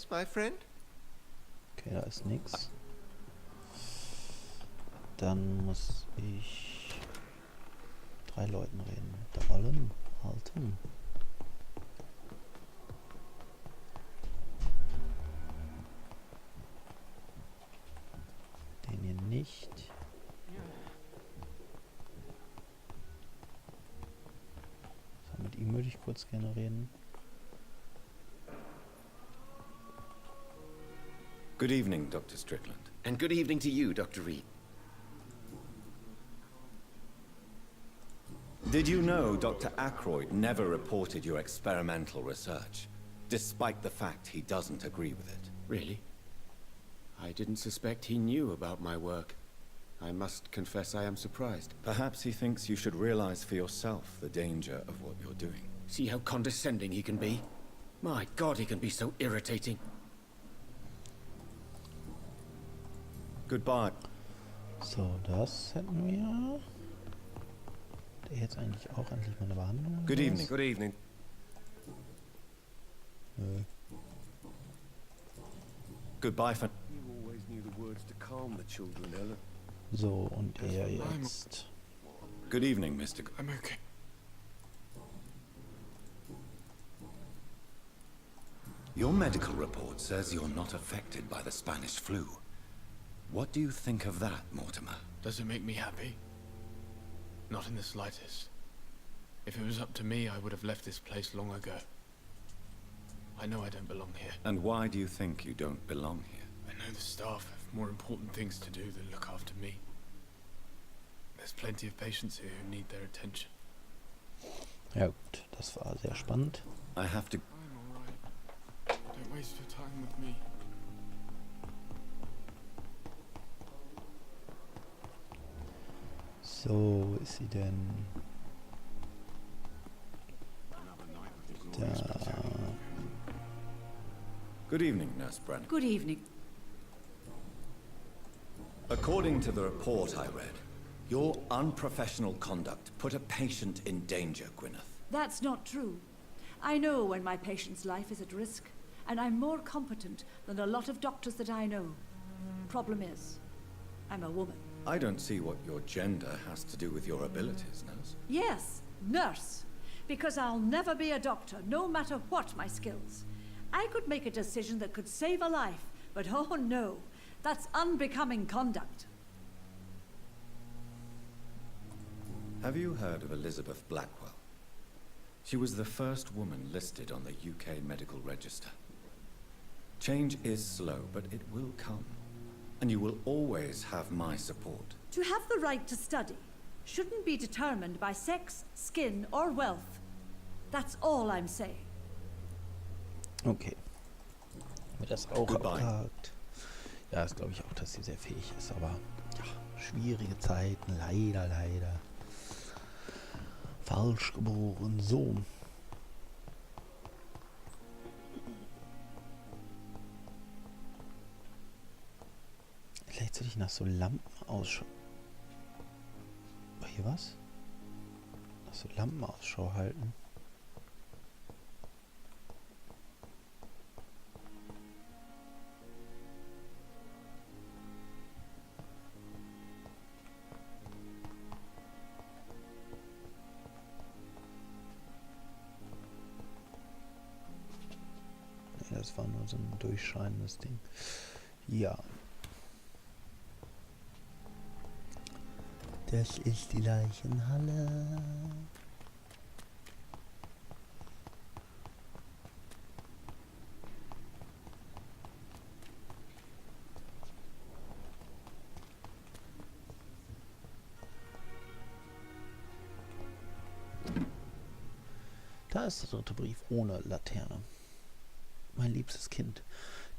Yes, my friend? Okay, da ist nix. Dann muss ich 3 Leuten reden. Rollen, halten. Den hier nicht. So, mit ihm würde ich kurz gerne reden. Good evening, Dr. Strickland. And good evening to you, Dr. Reed. Did you know Dr. Aykroyd never reported your experimental research, despite the fact he doesn't agree with it? Really? I didn't suspect he knew about my work. I must confess I am surprised. Perhaps he thinks you should realize for yourself the danger of what you're doing. See how condescending he can be? My God, he can be so irritating. Goodbye. So, das hätten wir. Der jetzt eigentlich auch endlich mal eine Behandlung. Good evening. Good evening. Nö. Goodbye for... You always knew the words to calm the children, Ellen. So, und er jetzt. Good evening, Mr. I'm okay. Your medical report says you're not affected by the Spanish flu. What do you think of that, Mortimer? Does it make me happy? Not in the slightest. If it was up to me, I would have left this place long ago. I know I don't belong here. And why do you think you don't belong here? I know the staff have more important things to do than look after me. There's plenty of patients here who need their attention. Ja gut, das war sehr spannend. I have to... I'm alright. Don't waste your time with me. So, wo ist sie denn? Da. Good evening, Nurse Brennan. Good evening. According to the report I read, your unprofessional conduct put a patient in danger, Gwyneth. That's not true. I know when my patient's life is at risk, and I'm more competent than a lot of doctors that I know. Problem is, I'm a woman. I don't see what your gender has to do with your abilities, Nurse. Yes, nurse. Because I'll never be a doctor, no matter what my skills. I could make a decision that could save a life, but oh no, that's unbecoming conduct. Have you heard of Elizabeth Blackwell? She was the first woman listed on the UK Medical Register. Change is slow, but it will come. And you will always have my support. To have the right to study shouldn't be determined by sex, skin, or wealth. That's all I'm saying. Okay. Wird das auch Goodbye. abgehakt. Ja, das glaube ich auch, dass sie sehr fähig ist, aber ja, schwierige Zeiten, leider, leider. Falsch geboren. So. Vielleicht sollte ich nach so Lampen Ausschau. Hier was? Nach so Lampen Ausschau halten. Nee, das war nur so ein durchscheinendes Ding. Ja. Das ist die Leichenhalle. Da ist der dritte Brief ohne Laterne. Mein liebstes Kind,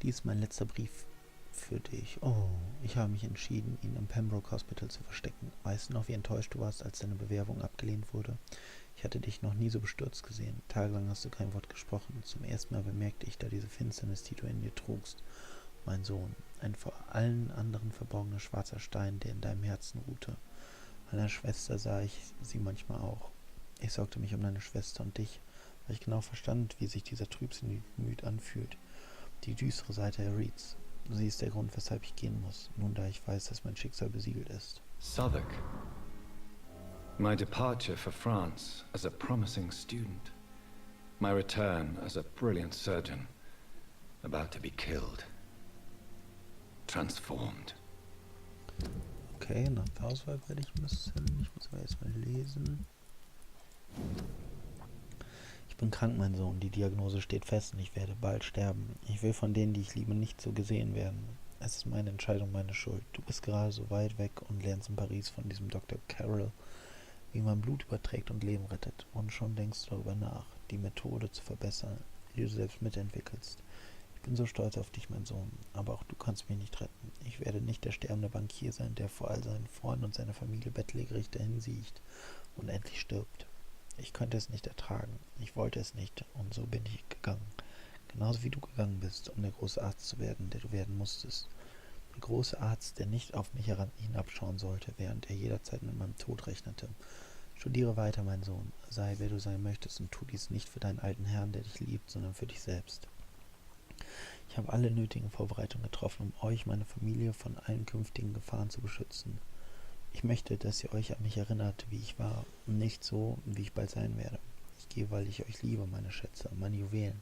dies ist mein letzter Brief für dich. Oh, ich habe mich entschieden, ihn im Pembroke Hospital zu verstecken. Weißt du noch, wie enttäuscht du warst, als deine Bewerbung abgelehnt wurde? Ich hatte dich noch nie so bestürzt gesehen. Tagelang hast du kein Wort gesprochen. Zum ersten Mal bemerkte ich da diese Finsternis, die du in dir trugst. Mein Sohn, ein vor allen anderen verborgener schwarzer Stein, der in deinem Herzen ruhte. Meiner Schwester sah ich sie manchmal auch. Ich sorgte mich um deine Schwester und dich, weil ich genau verstand, wie sich dieser Trübsinn im Gemüt anfühlt. Die düstere Seite Herr Reeds. Sie ist der Grund, weshalb ich gehen muss, nun da ich weiß, dass mein Schicksal besiegelt ist. Southwark. My departure for France as a promising student. My return as a brilliant surgeon. About to be killed. Transformed. Okay, nach der Auswahl werde ich müssen. Ich muss aber erstmal lesen. Ich bin krank, mein Sohn. Die Diagnose steht fest und ich werde bald sterben. Ich will von denen, die ich liebe, nicht so gesehen werden. Es ist meine Entscheidung, meine Schuld. Du bist gerade so weit weg und lernst in Paris von diesem Dr. Carroll, wie man Blut überträgt und Leben rettet. Und schon denkst du darüber nach, die Methode zu verbessern, die du selbst mitentwickelst. Ich bin so stolz auf dich, mein Sohn, aber auch du kannst mich nicht retten. Ich werde nicht der sterbende Bankier sein, der vor all seinen Freunden und seiner Familie bettlägerig dahin siecht und endlich stirbt. Ich könnte es nicht ertragen, ich wollte es nicht, und so bin ich gegangen. Genauso wie du gegangen bist, um der große Arzt zu werden, der du werden musstest. Der große Arzt, der nicht auf mich hinabschauen sollte, während er jederzeit mit meinem Tod rechnete. Studiere weiter, mein Sohn, sei wer du sein möchtest und tu dies nicht für deinen alten Herrn, der dich liebt, sondern für dich selbst. Ich habe alle nötigen Vorbereitungen getroffen, um euch, meine Familie, von allen künftigen Gefahren zu beschützen. Ich möchte, dass ihr euch an mich erinnert, wie ich war, und nicht so, wie ich bald sein werde. Ich gehe, weil ich euch liebe, meine Schätze, meine Juwelen.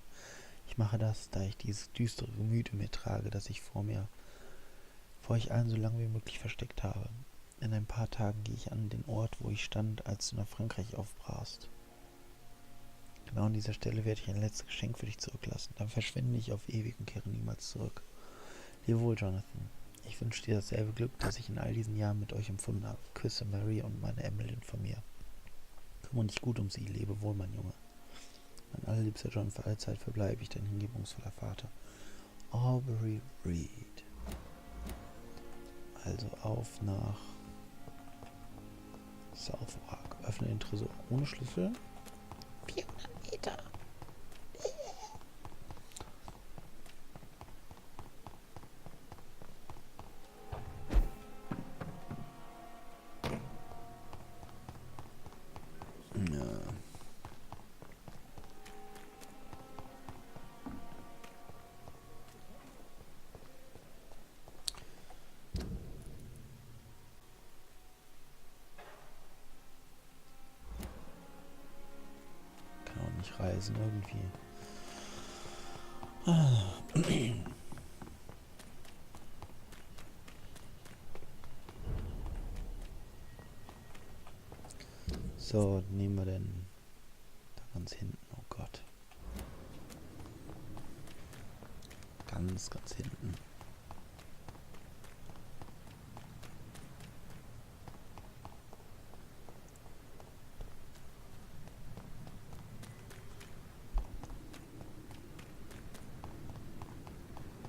Ich mache das, da ich dieses düstere Gemüt in mir trage, das ich vor euch allen so lange wie möglich versteckt habe. In ein paar Tagen gehe ich an den Ort, wo ich stand, als du nach Frankreich aufbrachst. Genau an dieser Stelle werde ich ein letztes Geschenk für dich zurücklassen. Dann verschwinde ich auf ewig und kehre niemals zurück. Lebe wohl, Jonathan. Ich wünsche dir dasselbe Glück, das ich in all diesen Jahren mit euch empfunden habe. Küsse Mary und meine Emmeline von mir. Kümmere dich gut um sie. Lebe wohl, mein Junge. Mein allerliebster John, für alle Zeit verbleibe ich dein hingebungsvoller Vater. Aubrey Reed. Also auf nach Southwark. Öffne den Tresor ohne Schlüssel. 400 Meter. Ja. Kann auch nicht reisen irgendwie. So, nehmen wir denn da ganz hinten. Oh Gott. Ganz hinten.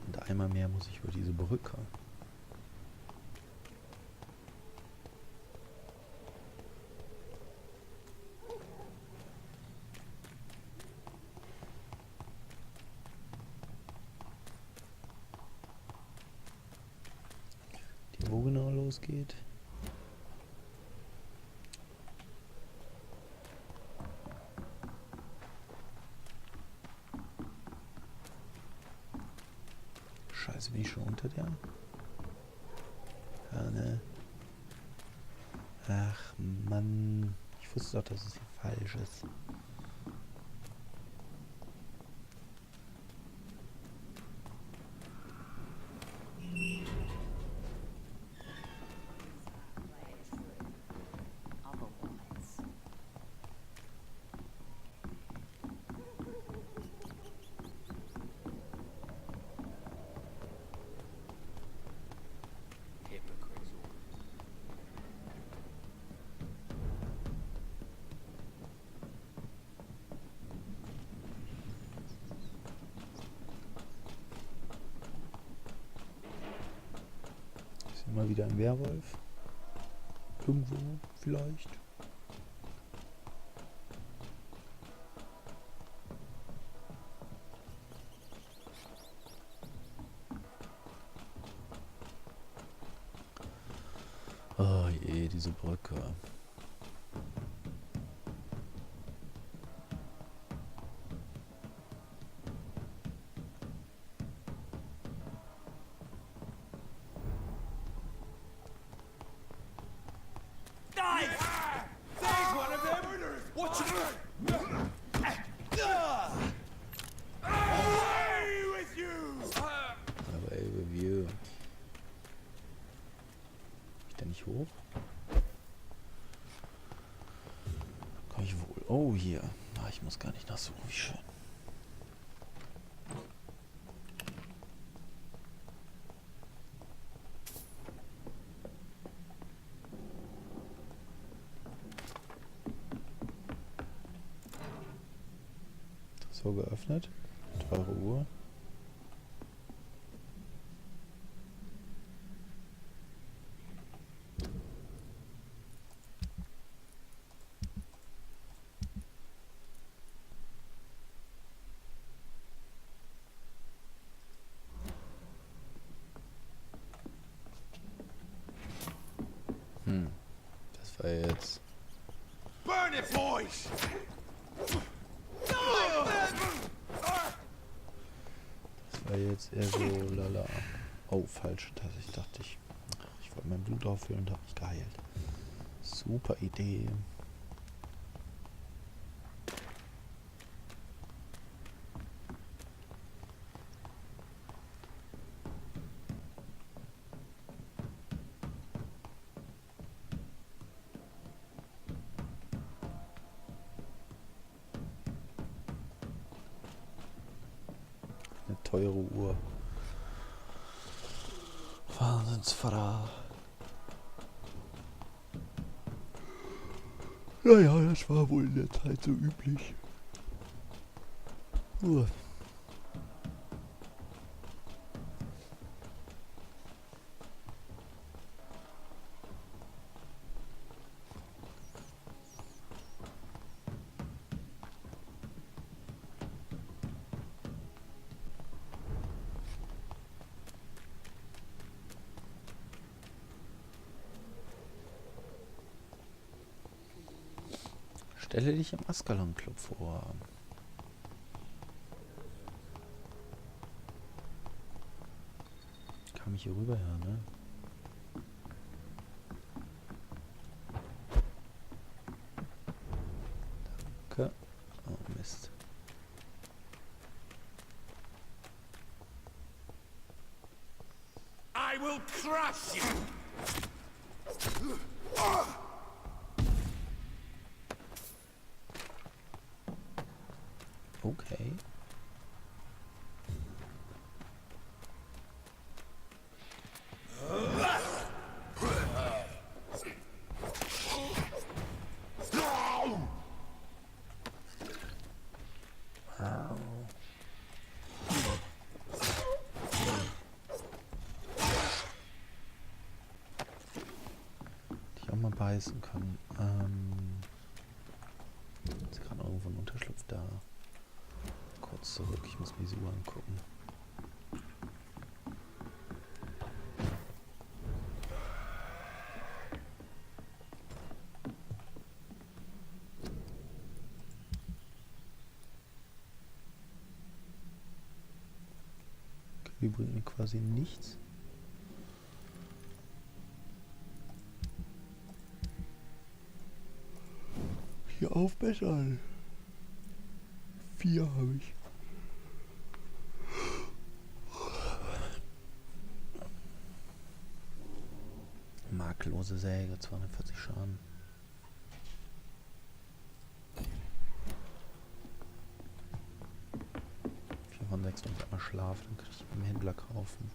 Und einmal mehr muss ich über diese Brücke. Wo genau losgeht. Scheiße, bin ich schon unter der? Ja, ne? Ach, Mann. Ich wusste doch, dass es hier falsch ist. Mal wieder ein Werwolf. Irgendwo vielleicht. Oh je, diese Brücke. ich denn nicht hoch? Komm ich wohl. Oh, hier. Ah, ich muss gar nicht nachsuchen. Wie schön. So geöffnet. Teure Uhr. Das war jetzt... Burn it, boys! Das war jetzt eher so lala. Oh, falsche Tasse. Ich dachte, ich wollte mein Blut auffüllen und habe mich geheilt. Super Idee. Eine teure Uhr. Wahnsinnsvater. Naja, das war wohl in der Zeit so üblich. Stelle dich im Ascalon Club vor. Kam ich hier rüber, ja, ne? Danke. Oh, Mist. I will crush you! Okay. Die auch mal beißen können. Ist gerade irgendwo ein Unterschlupf da. Kurz zurück, ich muss mir so angucken. Okay, die bringt mir quasi nichts. Hier aufbessern. 4 habe ich. Makellose Säge, 240 Schaden. Von 6 und einmal Schlaf, dann kann ich beim Händler kaufen.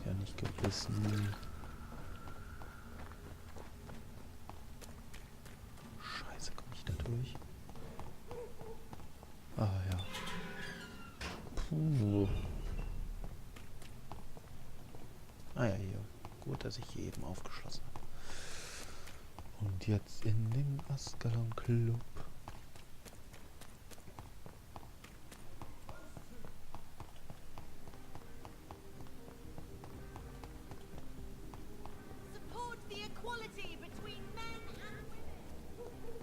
Ja, nicht gebissen. Scheiße, komme ich da durch? Ah ja. Puh. Ah ja, hier. Gut, dass ich hier eben aufgeschlossen habe. Und jetzt in den Ascalon Club. Support the equality between men and women.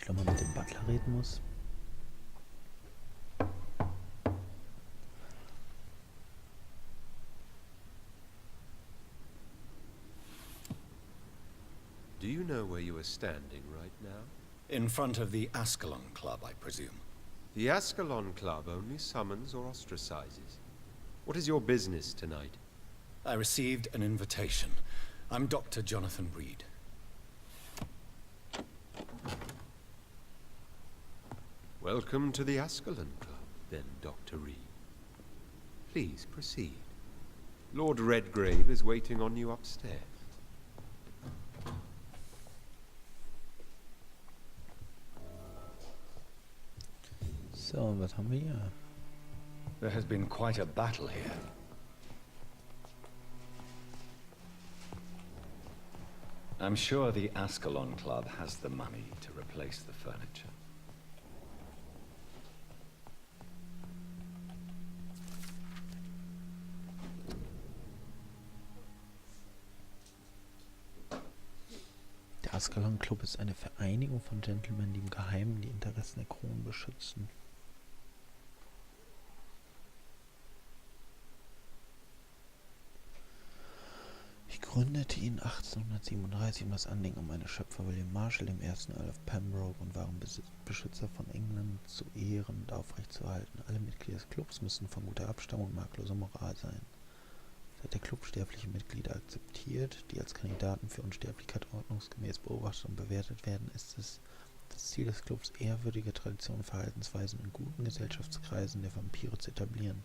ich nochmal mit dem Butler reden muss. Do you know where you are standing right now? In front of the Ascalon Club, I presume. The Ascalon Club only summons or ostracizes. What is your business tonight? I received an invitation. I'm Dr. Jonathan Reed. Welcome to the Ascalon Club, then, Dr. Reed. Please proceed. Lord Redgrave is waiting on you upstairs. So, was haben wir hier? There has been quite a battle here. I'm sure the Ascalon Club has the money to replace the furniture. Der Ascalon Club ist eine Vereinigung von Gentlemen, die im Geheimen die Interessen der Krone beschützen. Ich gründete ihn 1837 um das Anliegen meines Schöpfer William Marshall, dem ersten Earl of Pembroke, und waren Beschützer von England zu ehren und aufrechtzuerhalten. Alle Mitglieder des Clubs müssen von guter Abstammung und makelloser Moral sein. Seit der Club sterbliche Mitglieder akzeptiert, die als Kandidaten für Unsterblichkeit ordnungsgemäß beobachtet und bewertet werden, ist es das Ziel des Clubs, ehrwürdige Traditionen und Verhaltensweisen in guten Gesellschaftskreisen der Vampyre zu etablieren,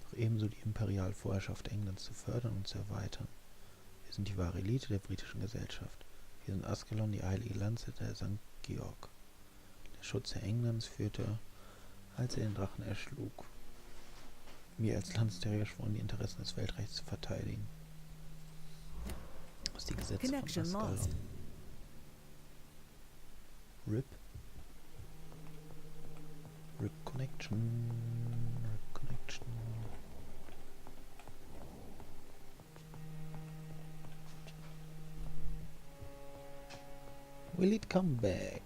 doch ebenso die imperiale Vorherrschaft Englands zu fördern und zu erweitern. Wir sind die wahre Elite der britischen Gesellschaft. Wir sind Ascalon, die heilige Lanze der St. Georg. Der Schutzherr Englands führte, als er den Drachen erschlug. Wir als Landsträger schworen, die Interessen des Weltreichs zu verteidigen. Das ist die Gesetze von Ascalon. RIP. RIP Connection. RIP Connection. Will it come back?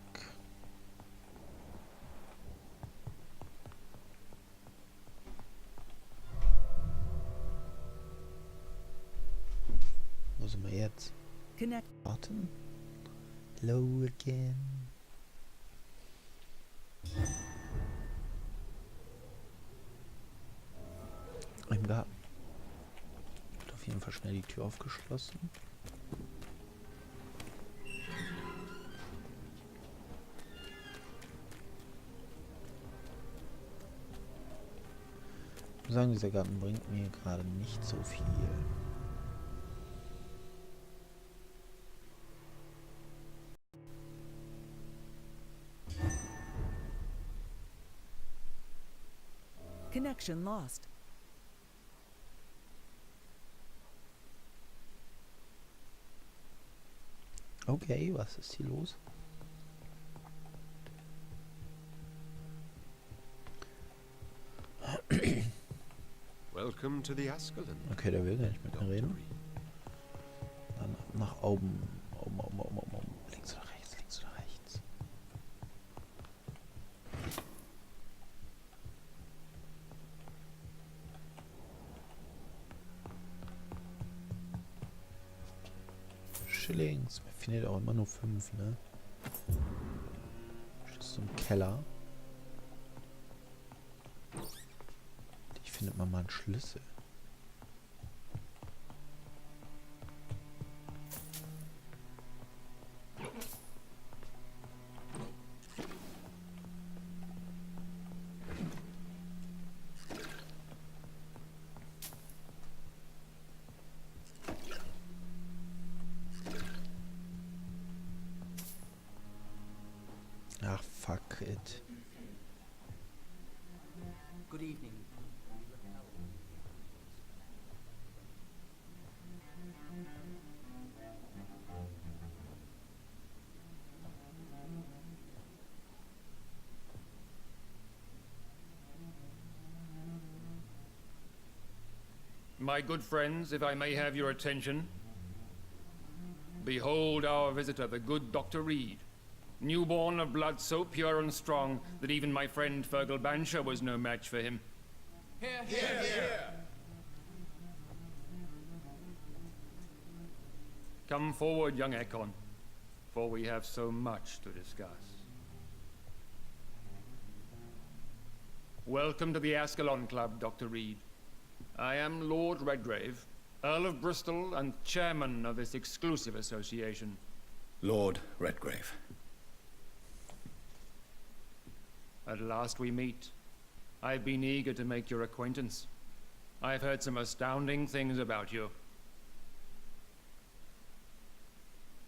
Wo sind wir jetzt? Warten. Hello again. Im Garten. Wird auf jeden Fall schnell die Tür aufgeschlossen. Ich muss sagen, dieser Garten bringt mir gerade nicht so viel. Connection lost. Okay, was ist hier los? Welcome to the Ascalon. Okay, der will gar nicht mit mir Dr. reden. Reed. Dann nach oben. Oben. Links oder rechts, links oder rechts. Schillings. Man findet auch immer nur 5, ne? Das ist so ein Keller. Hier findet man mal einen Schlüssel. Ach, fuck it. Good evening. My good friends, if I may have your attention. Behold our visitor, the good Dr. Reed. Newborn of blood so pure and strong that even my friend Fergal Bansher was no match for him. Come forward, young Ekon, for we have so much to discuss. Welcome to the Ascalon Club, Dr. Reed. I am Lord Redgrave, Earl of Bristol and chairman of this exclusive association. Lord Redgrave. At last we meet. I've been eager to make your acquaintance. I've heard some astounding things about you.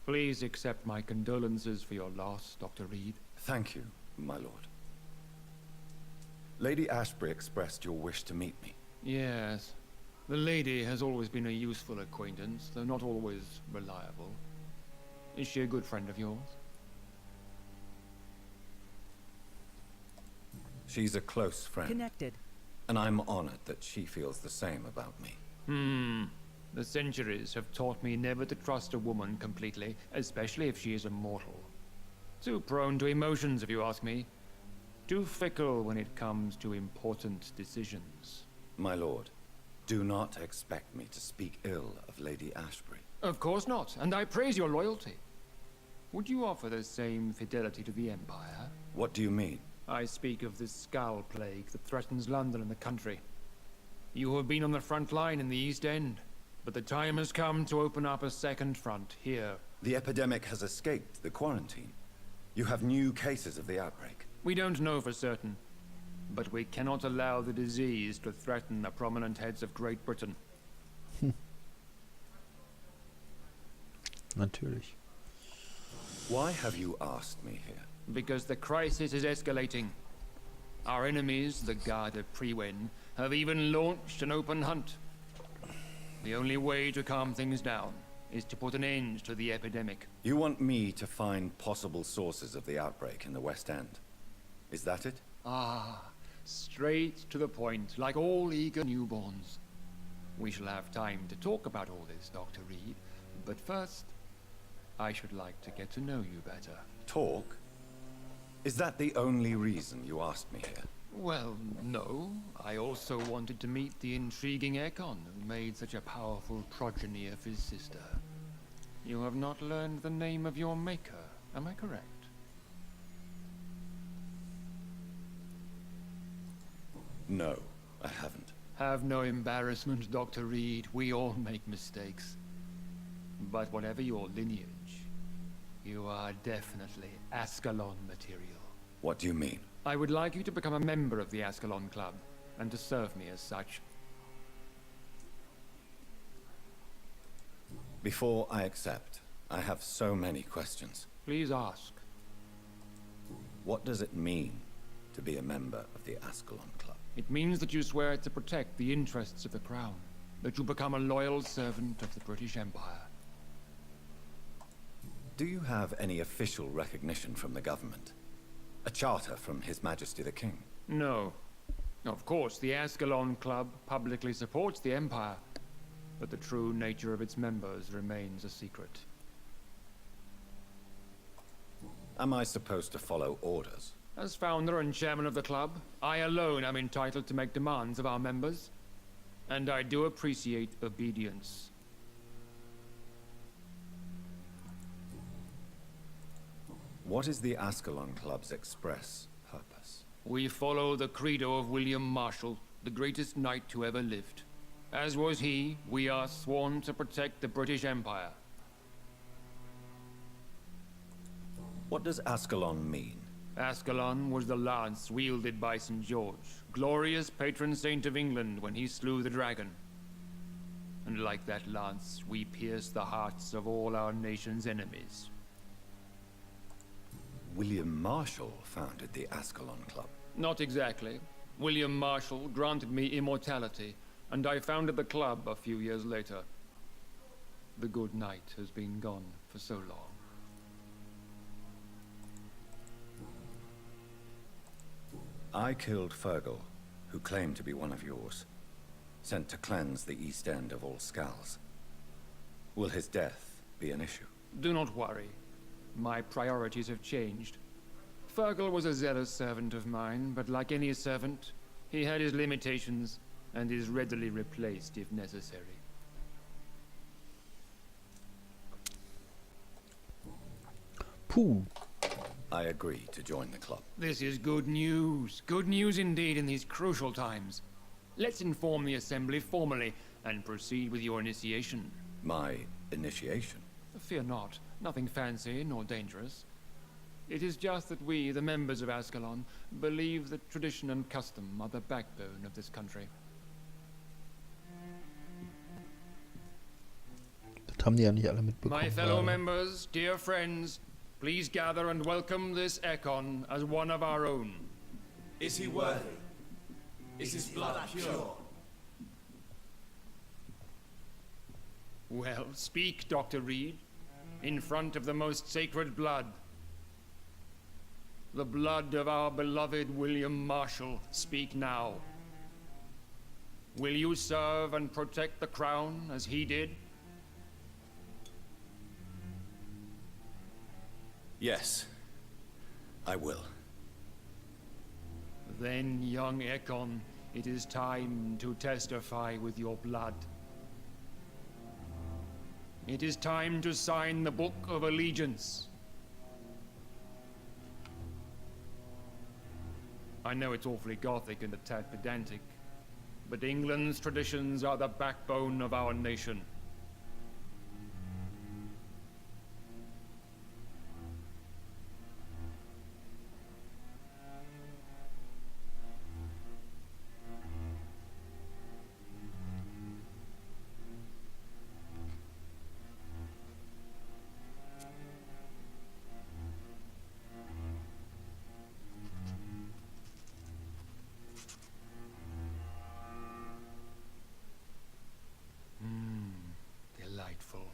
Please accept my condolences for your loss, Dr. Reed. Thank you, my lord. Lady Ashbury expressed your wish to meet me. Yes. The lady has always been a useful acquaintance, though not always reliable. Is she a good friend of yours? She's a close friend. Connected. And I'm honored that she feels the same about me. The centuries have taught me never to trust a woman completely, especially if she is a mortal. Too prone to emotions, if you ask me. Too fickle when it comes to important decisions. My lord, do not expect me to speak ill of Lady Ashbury. Of course not, and I praise your loyalty. Would you offer the same fidelity to the Empire? What do you mean? I speak of this Skull Plague that threatens London and the country. You have been on the front line in the East End, but the time has come to open up a second front here. The epidemic has escaped the quarantine. You have new cases of the outbreak. We don't know for certain, but we cannot allow the disease to threaten the prominent heads of Great Britain. Natürlich. Why have you asked me here? Because the crisis is escalating. Our enemies, the Guard of Priwen, have even launched an open hunt. The only way to calm things down is to put an end to the epidemic. You want me to find possible sources of the outbreak in the West End. Is that it? Ah, straight to the point, like all eager newborns. We shall have time to talk about all this, Dr. Reed, but first, I should like to get to know you better. Talk? Is that the only reason you asked me here? Well, no. I also wanted to meet the intriguing Ekon who made such a powerful progeny of his sister. You have not learned the name of your maker, am I correct? No, I haven't. Have no embarrassment, Dr. Reed. We all make mistakes. But whatever your lineage, you are definitely Ascalon material. What do you mean? I would like you to become a member of the Ascalon Club, and to serve me as such. Before I accept, I have so many questions. Please ask. What does it mean to be a member of the Ascalon Club? It means that you swear to protect the interests of the Crown, that you become a loyal servant of the British Empire. Do you have any official recognition from the government? A charter from His Majesty the King? No. Of course, the Ascalon Club publicly supports the Empire, but the true nature of its members remains a secret. Am I supposed to follow orders? As founder and chairman of the club, I alone am entitled to make demands of our members, and I do appreciate obedience. What is the Ascalon Club's express purpose? We follow the credo of William Marshall, the greatest knight who ever lived. As was he, we are sworn to protect the British Empire. What does Ascalon mean? Ascalon was the lance wielded by St. George, glorious patron saint of England when he slew the dragon. And like that lance, we pierce the hearts of all our nation's enemies. William Marshall founded the Ascalon Club. Not exactly. William Marshall granted me immortality, and I founded the club a few years later. The good knight has been gone for so long. I killed Fergal, who claimed to be one of yours, sent to cleanse the East End of all skulls. Will his death be an issue? Do not worry. My priorities have changed. Fergal was a zealous servant of mine, but like any servant, he had his limitations and is readily replaced if necessary. Puh. I agree to join the club. This is good news. Good news indeed in these crucial times. Let's inform the Assembly formally and proceed with your initiation. My initiation? Fear not. Nothing fancy nor dangerous. It is just that we, the members of Ascalon, believe that tradition and custom are the backbone of this country. Das haben die ja nicht alle mitbekommen. My fellow gerade. members, dear friends, please gather and welcome this Econ as one of our own. Is he worthy? Is his blood pure? Well, speak, Dr. Reed, in front of the most sacred blood. The blood of our beloved William Marshall. Speak now. Will you serve and protect the crown as he did? Yes, I will. Then, young Econ, it is time to testify with your blood. It is time to sign the Book of Allegiance. I know it's awfully gothic and a tad pedantic, but England's traditions are the backbone of our nation. Delightful.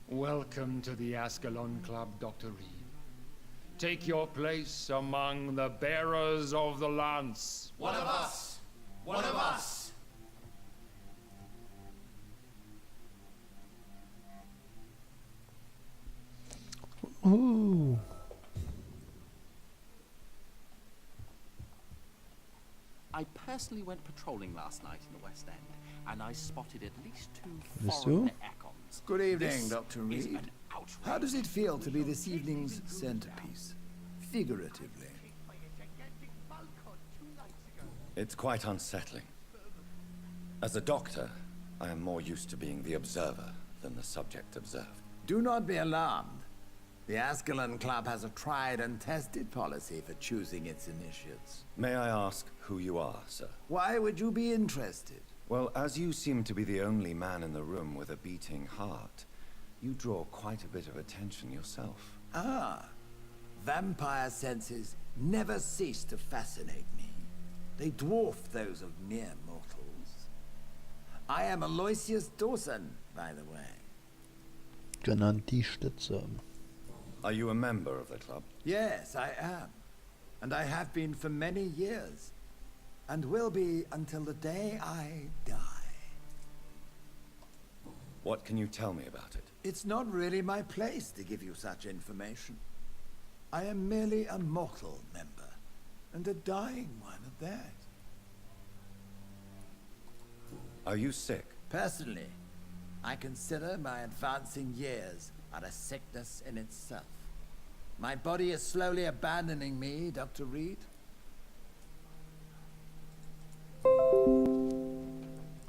Welcome to the Ascalon Club, Dr. Reed. Take your place among the bearers of the lance. One of us! One of us! Ooh. I personally went patrolling last night in the West End, and I spotted at least 2 Bist foreign du? Econs. Good evening, This Dr. is Reed. an outrage. How does it feel to be this evening's centerpiece? Figuratively. It's quite unsettling. As a doctor, I am more used to being the observer than the subject observed. Do not be alarmed. The Ascalon Club has a tried and tested policy for choosing its initiates. May I ask who you are, sir? Why would you be interested? Well, as you seem to be the only man in the room with a beating heart, you draw quite a bit of attention yourself. Ah, vampire senses never cease to fascinate me. They dwarf those of mere mortals. I am Aloysius Dawson, by the way. Genannt die Stütze. Are you a member of the club? Yes, I am. And I have been for many years. And will be until the day I die. What can you tell me about it? It's not really my place to give you such information. I am merely a mortal member, and a dying one at that. Are you sick? Personally, I consider my advancing years are a sickness in itself. My body is slowly abandoning me, Dr. Reed.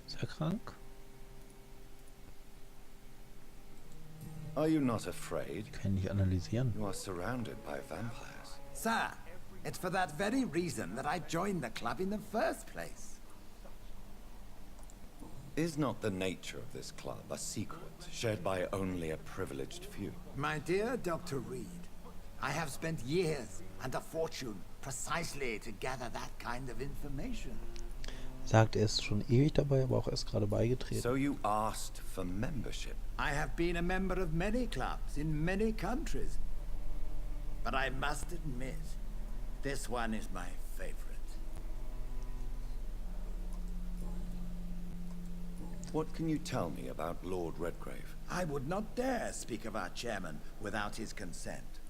Ist er krank? Are you not afraid? Kann ich nicht analysieren. You are surrounded by vampires. Sir, it's for that very reason that I joined the club in the first place. Is not the nature of this club a secret shared by only a privileged few? My dear Dr. Reed, I have spent years and a fortune precisely to gather that kind of information. Sagt, er ist schon ewig dabei, aber auch erst gerade beigetreten. So you asked for membership? I have been a member of many clubs in many countries. But I must admit, this one is my favorite. What can you tell me about Lord Redgrave? I would not dare speak of our chairman without his consent.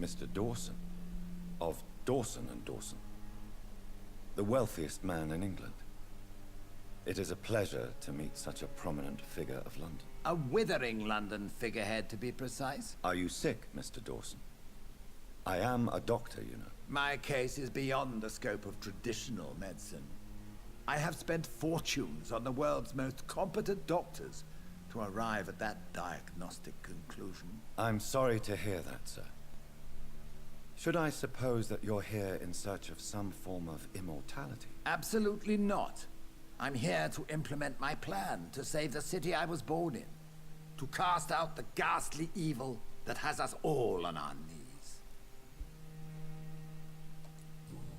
Mr. Dawson, of Dawson and Dawson, the wealthiest man in England. It is a pleasure to meet such a prominent figure of London. A withering London figurehead, to be precise. Are you sick, Mr. Dawson? I am a doctor, you know. My case is beyond the scope of traditional medicine. I have spent fortunes on the world's most competent doctors to arrive at that diagnostic conclusion. I'm sorry to hear that, sir. Should I suppose that you're here in search of some form of immortality? Absolutely not. I'm here to implement my plan to save the city I was born in. To cast out the ghastly evil that has us all on our knees.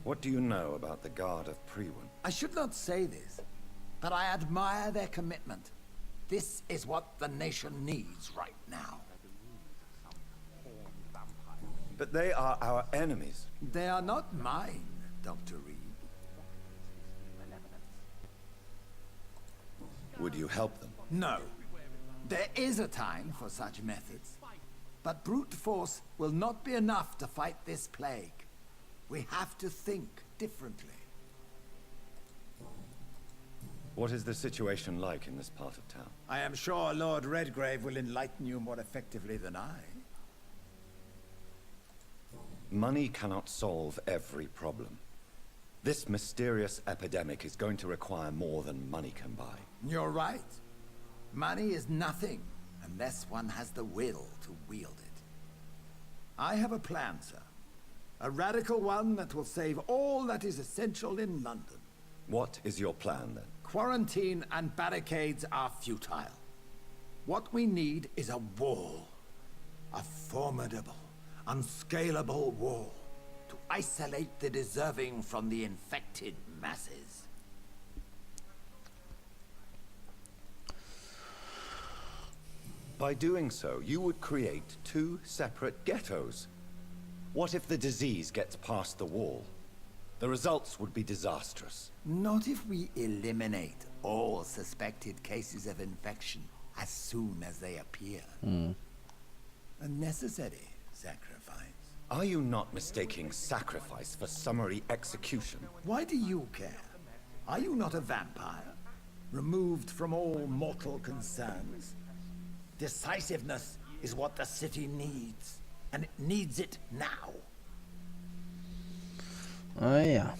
What do you know about the Guard of Priwen? I should not say this, but I admire their commitment. This is what the nation needs right now. But they are our enemies. They are not mine, Dr. Reed. Would you help them? No. There is a time for such methods. But brute force will not be enough to fight this plague. We have to think differently. What is the situation like in this part of town? I am sure Lord Redgrave will enlighten you more effectively than I. Money cannot solve every problem. This mysterious epidemic is going to require more than money can buy. You're right. Money is nothing unless one has the will to wield it. I have a plan, sir. A radical one that will save all that is essential in London. What is your plan, then? Quarantine and barricades are futile. What we need is a wall. A formidable, unscalable wall to isolate the deserving from the infected masses. By doing so, you would create two separate ghettos. What if the disease gets past the wall? The results would be disastrous. Not if we eliminate all suspected cases of infection as soon as they appear. A necessary sacrifice. Are you not mistaking sacrifice for summary execution? Why do you care? Are you not a vampire? Removed from all mortal concerns? Decisiveness is what the city needs, and it needs it now. Ja.